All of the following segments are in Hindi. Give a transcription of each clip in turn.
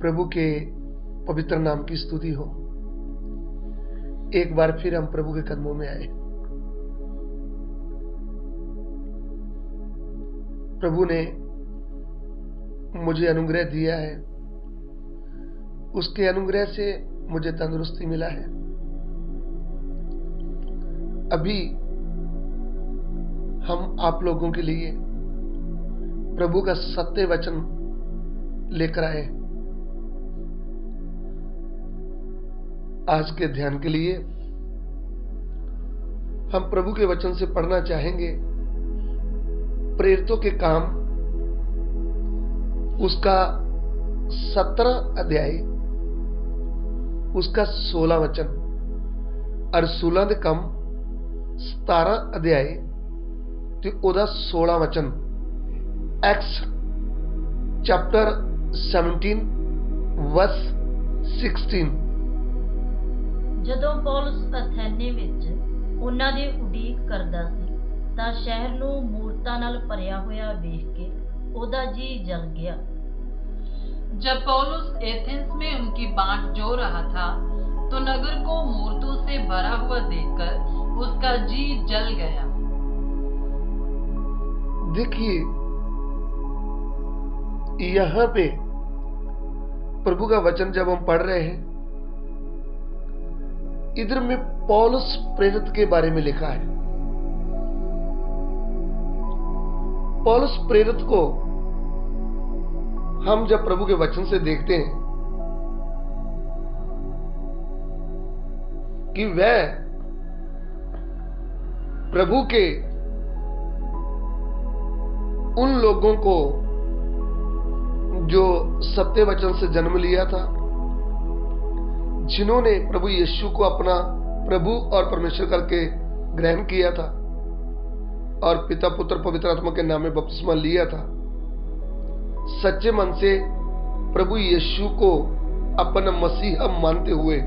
प्रभु के पवित्र नाम की स्तुति हो। एक बार फिर हम प्रभु के कदमों में आए। प्रभु ने मुझे अनुग्रह दिया है, उसके अनुग्रह से मुझे तंदुरुस्ती मिला है। अभी हम आप लोगों के लिए प्रभु का सत्य वचन लेकर आए। आज के ध्यान के लिए हम प्रभु के वचन से पढ़ना चाहेंगे प्रेरितों के काम, उसका 17 अध्याय, उसका 16 वचन और 16 ਦੇ ਕੰਮ 17 अध्याय ਤੇ ਉਹਦਾ 16 वचन। Acts chapter 17 verse 16। ਜਦੋਂ ਪੌਲਸ ਅਥੈਨੇ ਵਿੱਚ ਉਹਨਾਂ ਦੀ ਉਡੀਕ ਕਰਦਾ ਸੀ ਤਾਂ ਸ਼ਹਿਰ ਨੂੰ ਮੂਰਤਾਂ ਨਾਲ ਭਰਿਆ ਹੋਇਆ ਵੇਖ ਕੇ ਉਹਦਾ ਜੀ ਜਲ गया। जब पौलुस एथेंस में उनकी बाट जो रहा था तो नगर को मूर्तों से भरा हुआ देखकर उसका जी जल गया। देखिए, यहां पे प्रभु का वचन जब हम पढ़ रहे हैं, इधर में पौलुस प्रेरित के बारे में लिखा है। पौलुस प्रेरित को हम जब प्रभु के वचन से देखते हैं कि वह प्रभु के उन लोगों को जो सत्य वचन से जन्म लिया था, जिन्होंने प्रभु यीशु को अपना प्रभु और परमेश्वर करके ग्रहण किया था और पिता पुत्र पवित्र आत्मा के नाम में बपतिस्मा लिया था, सच्चे मन से प्रभु यीशु को अपना मसीहा मानते हुए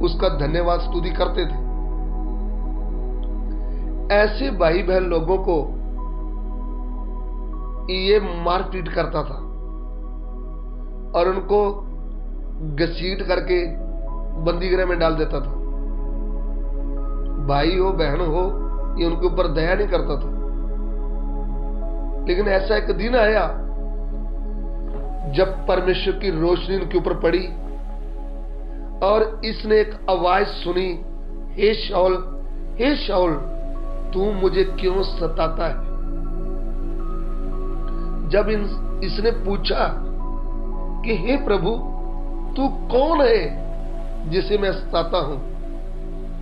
उसका धन्यवाद स्तुति करते थे। ऐसे भाई बहन लोगों को ये मारपीट करता था और उनको घसीट करके बंदी गृह में डाल देता था। भाई हो बहन हो, ये उनके ऊपर दया नहीं करता था। लेकिन ऐसा एक दिन आया जब परमेश्वर की रोशनी उनके ऊपर पड़ी और इसने एक आवाज सुनी, हे शाऊल, हे शाऊल, तू मुझे क्यों सताता है। जब इसने पूछा कि हे प्रभु, तू कौन है जिसे मैं सताता हूं,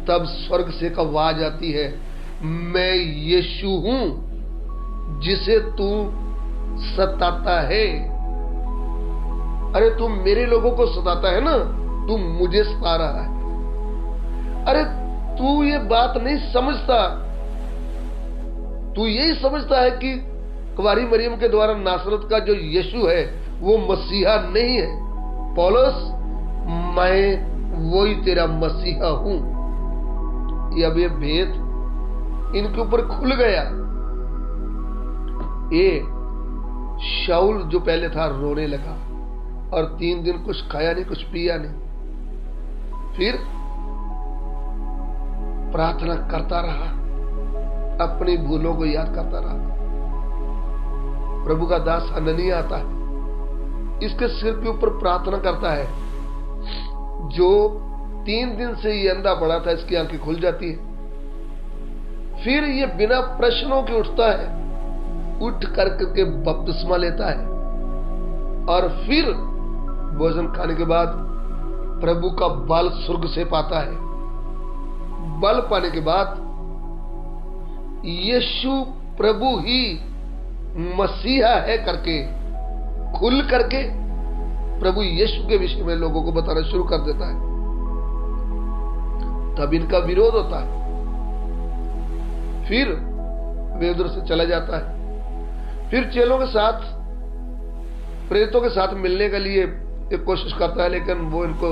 तब स्वर्ग से एक आवाज आती है, मैं यीशु हूं जिसे तू सताता है। अरे तू मेरे लोगों को सताता है ना, तू मुझे सता रहा है। अरे तू ये बात नहीं समझता, तू यही समझता है कि कुंवारी मरियम के द्वारा नासरत का जो यीशु है वो मसीहा नहीं है। पौलुस, मैं वही तेरा मसीहा हूं। अब ये भेद इनके ऊपर खुल गया। ये शाऊल जो पहले था रोने लगा और 3 दिन कुछ खाया नहीं, कुछ पिया नहीं। फिर प्रार्थना करता रहा, अपनी भूलों को याद करता रहा। प्रभु का दास हननिया आता है, इसके सिर के ऊपर प्रार्थना करता है। जो 3 दिन से ये अंधा पड़ा था, इसकी आंखें खुल जाती है। फिर ये बिना प्रश्नों के उठता है, उठ करके बपतिस्मा लेता है और फिर भोजन खाने के बाद प्रभु का बल स्वर्ग से पाता है। बल पाने के बाद यीशु प्रभु ही मसीहा है करके खुल करके प्रभु यीशु के विषय में लोगों को बताना शुरू कर देता है। तब इनका विरोध होता है। फिर वे उधर से चला जाता है। फिर चेलों के साथ, प्रेरितों के साथ मिलने के लिए एक कोशिश करता है, लेकिन वो इनको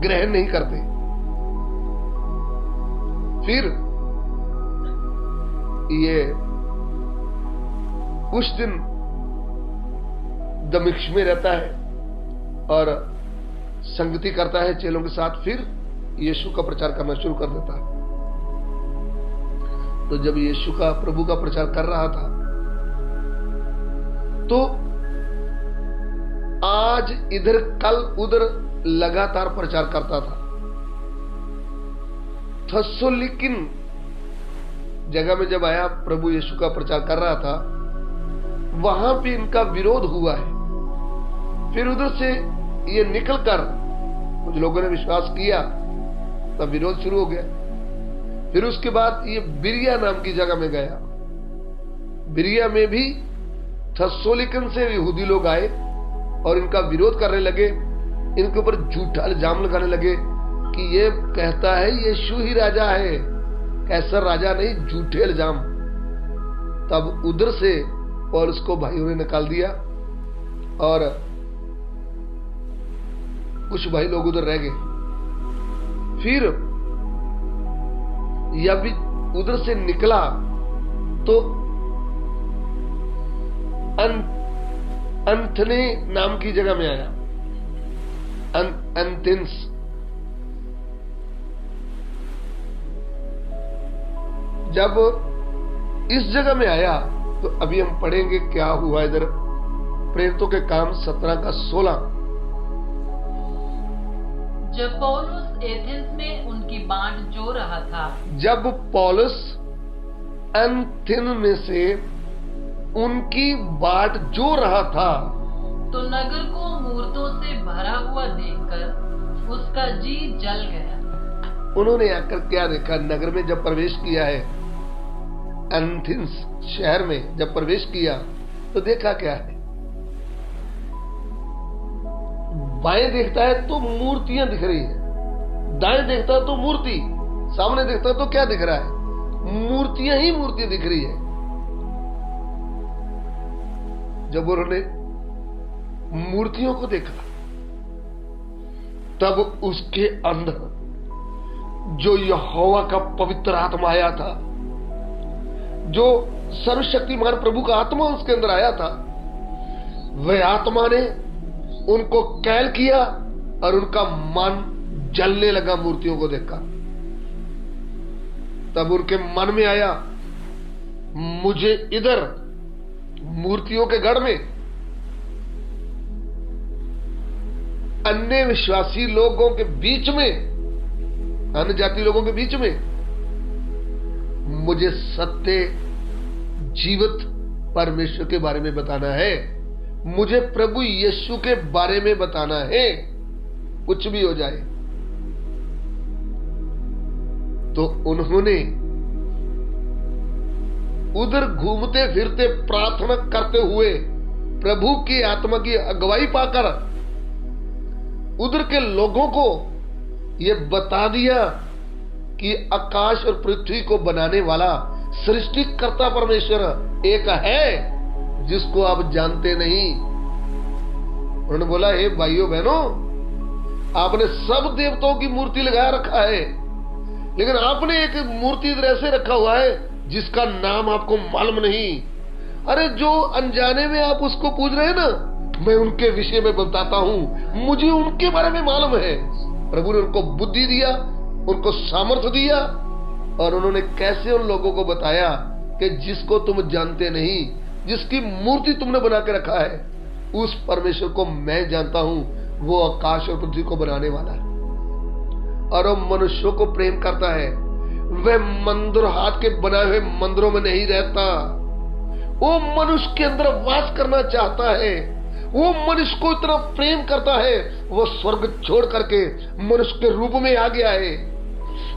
ग्रहण नहीं करते। फिर ये कुछ दिन दमिश्क में रहता है और संगति करता है चेलों के साथ, फिर यीशु का प्रचार करना शुरू कर देता है। तो जब यीशु का, प्रभु का प्रचार कर रहा था, तो आज इधर कल उधर लगातार प्रचार करता था। थस्सलुनीकि जगह में जब आया, प्रभु यीशु का प्रचार कर रहा था, वहां पे इनका विरोध हुआ है। फिर उधर से ये निकलकर कुछ लोगों ने विश्वास किया, तब विरोध शुरू हो गया। फिर उसके बाद ये बिरिया नाम की जगह में गया। बिरिया में भी थस्सलुनीकि से यहूदी लोग आए और इनका विरोध करने लगे, इनके ऊपर झूठा इल्जाम लगाने लगे कि ये कहता है यीशु ही राजा है, कैसर राजा नहीं, झूठे इल्जाम। तब उधर से पौलुस को भाइयों ने निकाल दिया और कुछ भाई लोग उधर रह गए। फिर यह भी उधर से निकला तो एथेंस नाम की जगह में आया। एथेंस जब इस जगह में आया तो अभी हम पढ़ेंगे क्या हुआ इधर। प्रेरितों के काम 17 का 16। जब पौलुस एथेंस में उनकी बाट जो रहा था, जब पौलुस एथेंस में से उनकी बाट जो रहा था, तो नगर को मूर्तों से भरा हुआ देखकर उसका जी जल गया। उन्होंने आकर क्या देखा? नगर में जब प्रवेश किया है, एथेंस शहर में जब प्रवेश किया तो देखा क्या है? बाएं देखता है तो मूर्तियां दिख रही है, दाएं देखता है तो मूर्ति, सामने देखता है तो क्या दिख रहा है? मूर्तियां ही मूर्तियां दिख रही है। जब उन्होंने मूर्तियों को देखा तब उसके अंदर जो यहोवा का पवित्र आत्मा आया था, जो सर्वशक्तिमान प्रभु का आत्मा उसके अंदर आया था, वह आत्मा ने उनको कैल किया और उनका मन जलने लगा मूर्तियों को देखकर। तब उनके मन में आया, मुझे इधर मूर्तियों के गढ़ में अन्य विश्वासी लोगों के बीच में, अन्य जाति लोगों के बीच में मुझे सत्य जीवित परमेश्वर के बारे में बताना है, मुझे प्रभु यीशु के बारे में बताना है, कुछ भी हो जाए। तो उन्होंने उधर घूमते फिरते प्रार्थना करते हुए प्रभु की आत्मा की अगुवाई पाकर उधर के लोगों को यह बता दिया कि आकाश और पृथ्वी को बनाने वाला सृष्टिकर्ता परमेश्वर एक है जिसको आप जानते नहीं। उन्होंने बोला, हे भाइयों बहनों, आपने सब देवताओं की मूर्ति लगा रखा है, लेकिन आपने एक मूर्ति इधर ऐसे रखा हुआ है जिसका नाम आपको मालूम नहीं। अरे जो अनजाने में आप उसको पूछ रहे हैं ना, मैं उनके विषय में बताता हूं, मुझे उनके बारे में मालूम है। प्रभु ने उनको बुद्धि दिया, उनको सामर्थ्य दिया, और उन्होंने कैसे उन लोगों को बताया कि जिसको तुम जानते नहीं, जिसकी मूर्ति तुमने बना के रखा है, उस परमेश्वर को मैं जानता हूं, वो आकाश और पृथ्वी को बनाने वाला है और वो मनुष्यों को प्रेम करता है। वह मंदिर, हाथ के बनाए हुए मंदिरों में नहीं रहता, वो मनुष्य के अंदर वास करना चाहता है। वो मनुष्य को इतना प्रेम करता है, वो स्वर्ग छोड़ करके मनुष्य के रूप में आ गया है।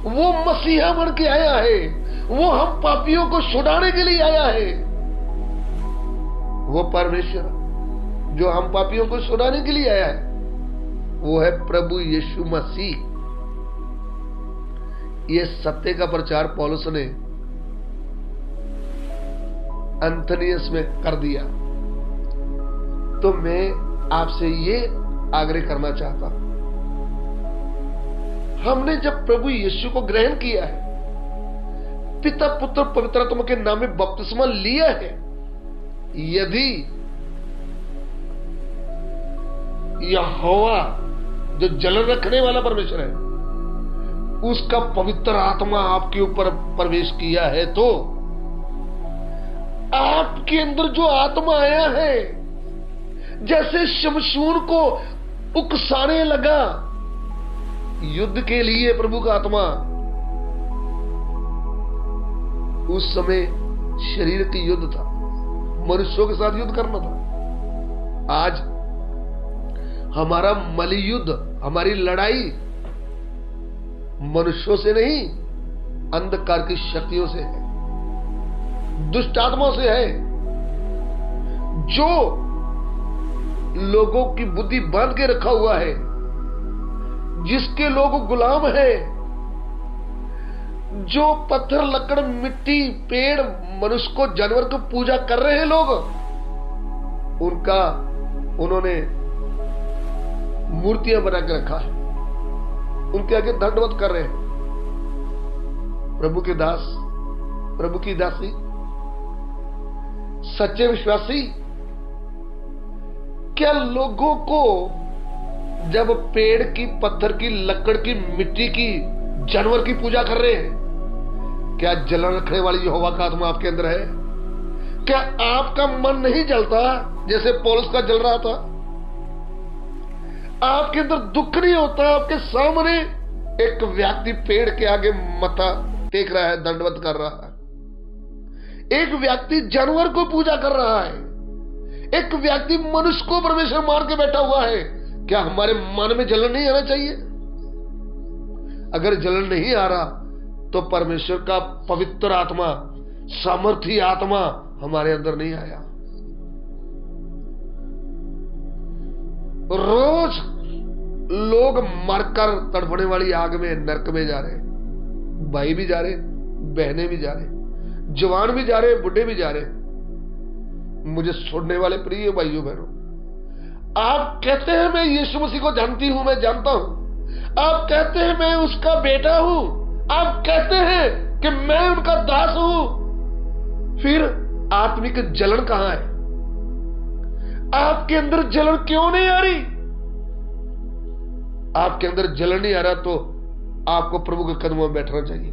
वो मसीहा बन के आया है, वो हम पापियों को छुड़ाने के लिए आया है। वो परमेश्वर जो हम पापियों को छुड़ाने के लिए आया है, वो है प्रभु यीशु मसीह। ये सत्य का प्रचार पौलुस ने एथेंस में कर दिया। तो मैं आपसे ये आग्रह करना चाहता हूं, हमने जब प्रभु यीशु को ग्रहण किया है, पिता पुत्र पवित्र आत्मा के नाम में बपतिस्मा लिया है, यदि यहोवा जो जलन रखने वाला परमेश्वर है, उसका पवित्र आत्मा आपके ऊपर प्रवेश किया है, तो आपके अंदर जो आत्मा आया है, जैसे शमशून को उकसाने लगा युद्ध के लिए प्रभु का आत्मा, उस समय शरीर की युद्ध था, मनुष्यों के साथ युद्ध करना था। आज हमारा मलियुद्ध, हमारी लड़ाई मनुष्यों से नहीं, अंधकार की शक्तियों से है, दुष्ट आत्माओं से है, जो लोगों की बुद्धि बांध के रखा हुआ है, जिसके लोग गुलाम हैं, जो पत्थर, लकड़, मिट्टी, पेड़, मनुष्य को, जानवर को पूजा कर रहे हैं लोग, उनका उन्होंने मूर्तियां बना के रखा है, उनके आगे दंडवत कर रहे हैं। प्रभु के दास, प्रभु की दासी, सच्चे विश्वासी क्या लोगों को जब पेड़ की, पत्थर की, लकड़ की, मिट्टी की, जानवर की पूजा कर रहे हैं, क्या जलन रखने वाली यहोवा का आत्मा आपके अंदर है? क्या आपका मन नहीं जलता जैसे पौलुस का जल रहा था? आपके अंदर दुख नहीं होता? आपके सामने एक व्यक्ति पेड़ के आगे मथा टेक रहा है, दंडवत कर रहा है, एक व्यक्ति जानवर को पूजा कर रहा है, एक व्यक्ति मनुष्य को परमेश्वर मार के बैठा हुआ है। क्या हमारे मन में जलन नहीं आना चाहिए? अगर जलन नहीं आ रहा तो परमेश्वर का पवित्र आत्मा, सामर्थी आत्मा हमारे अंदर नहीं आया। रोज लोग मरकर तड़पने वाली आग में, नरक में जा रहे, भाई भी जा रहे, बहनें भी जा रहे, जवान भी जा रहे, बुढ़े भी जा रहे। मुझे सुनने वाले प्रिय भाइयों बहनों, आप कहते हैं मैं यीशु मसीह को जानती हूं, मैं जानता हूं, आप कहते हैं मैं उसका बेटा हूं, आप कहते हैं कि मैं उनका दास हूं, फिर आत्मिक जलन कहां है? आपके अंदर जलन क्यों नहीं आ रही? आपके अंदर जलन नहीं आ रहा तो आपको प्रभु के कदमों में बैठना चाहिए,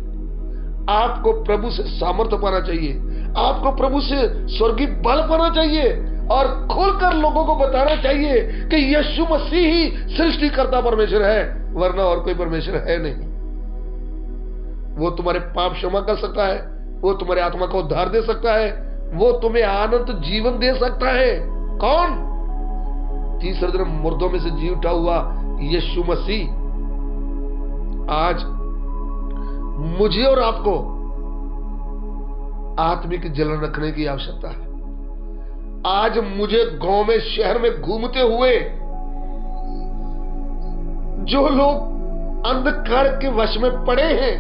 आपको प्रभु से सामर्थ्य पाना चाहिए, आपको प्रभु से स्वर्गीय बल पाना चाहिए और खुलकर लोगों को बताना चाहिए कि यीशु मसीह ही सृष्टिकर्ता परमेश्वर है, वरना और कोई परमेश्वर है नहीं। वो तुम्हारे पाप क्षमा कर सकता है, वो तुम्हारे आत्मा को उद्धार दे सकता है, वो तुम्हें आनंद जीवन दे सकता है। कौन? तीसरे दिन मुर्दों में से जी उठा हुआ यीशु मसीह। आज मुझे और आपको आत्मिक जलन रखने की आवश्यकता है। आज मुझे गांव में, शहर में घूमते हुए जो लोग अंधकार के वश में पड़े हैं,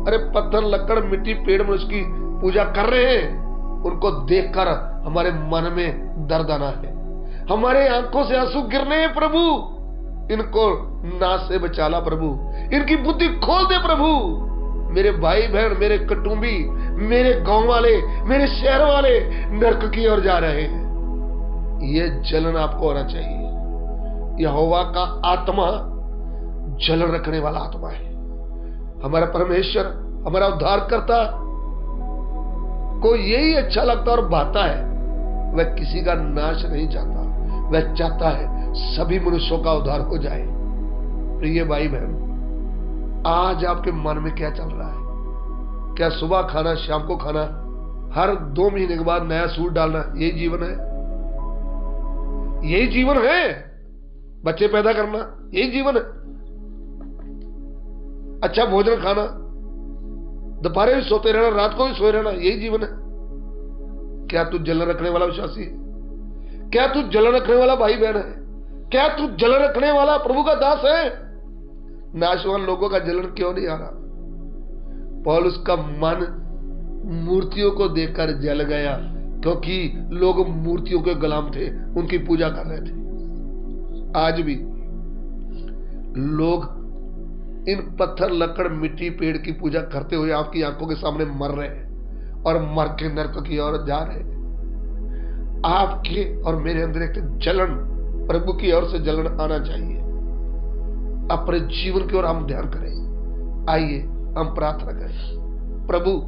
अरे पत्थर, लकड़, मिट्टी, पेड़ में उसकी पूजा कर रहे हैं, उनको देखकर हमारे मन में दर्द आना है, हमारे आंखों से आंसू गिरने हैं। प्रभु इनको नाश से बचा ला प्रभु, इनकी बुद्धि खोल दे प्रभु। मेरे भाई बहन, मेरे कुटुंबी, मेरे गांव वाले, मेरे शहर वाले नरक की ओर जा रहे हैं। ये जलन आपको होना चाहिए। यहोवा का आत्मा जलन रखने वाला आत्मा है। हमारा परमेश्वर, हमारा उद्धारकर्ता को यही अच्छा लगता और भाता है। वह किसी का नाश नहीं चाहता, वह चाहता है सभी मनुष्यों का उद्धार हो जाए। प्रिय भाई बहन, आज आपके मन में क्या चल रहा है? क्या सुबह खाना, शाम को खाना, हर 2 महीने के बाद नया सूट डालना, यही जीवन है? यही जीवन है? बच्चे पैदा करना, यही जीवन है? अच्छा भोजन खाना, दोपहर भी सोते रहना, रात को भी सोए रहना, यही जीवन है? क्या तू जलन रखने वाला विश्वासी है? क्या तू जलन रखने वाला भाई बहन है? क्या तू जलन रखने वाला प्रभु का दास है? नाशवान लोगों का जलन क्यों नहीं आ रहा? पौलुस का मन मूर्तियों को देखकर जल गया, क्योंकि लोग मूर्तियों के गुलाम थे, उनकी पूजा कर रहे थे। आज भी लोग इन पत्थर, लकड़, मिट्टी, पेड़ की पूजा करते हुए आपकी आंखों के सामने मर रहे हैं और मर के नरक की ओर जा रहे हैं। आपके और मेरे अंदर एक जलन प्रभु की ओर से जलन आना चाहिए। अपने जीवन की ओर हम ध्यान करें। आइए हम प्रार्थना करें। प्रभु,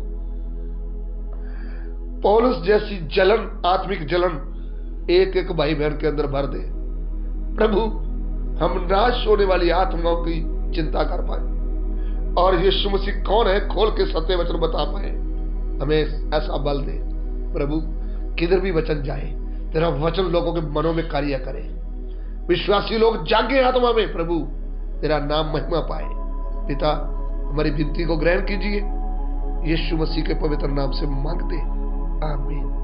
पौलुस जैसी जलन, आत्मिक जलन एक एक भाई बहन के अंदर भर दे। प्रभु, हम नाश होने वाली आत्माओं की चिंता कर पाए और यीशु मसीह कौन है खोल के सत्य वचन बता पाए। हमें ऐसा बल दे प्रभु, किधर भी वचन जाए तेरा वचन लोगों के मनों में कार्य करे। विश्वासी लोग जागे आत्मा में, प्रभु तेरा नाम महिमा पाए। पिता, हमारी विनती को ग्रहण कीजिए, यीशु मसीह के पवित्र नाम से मांगते, आमीन।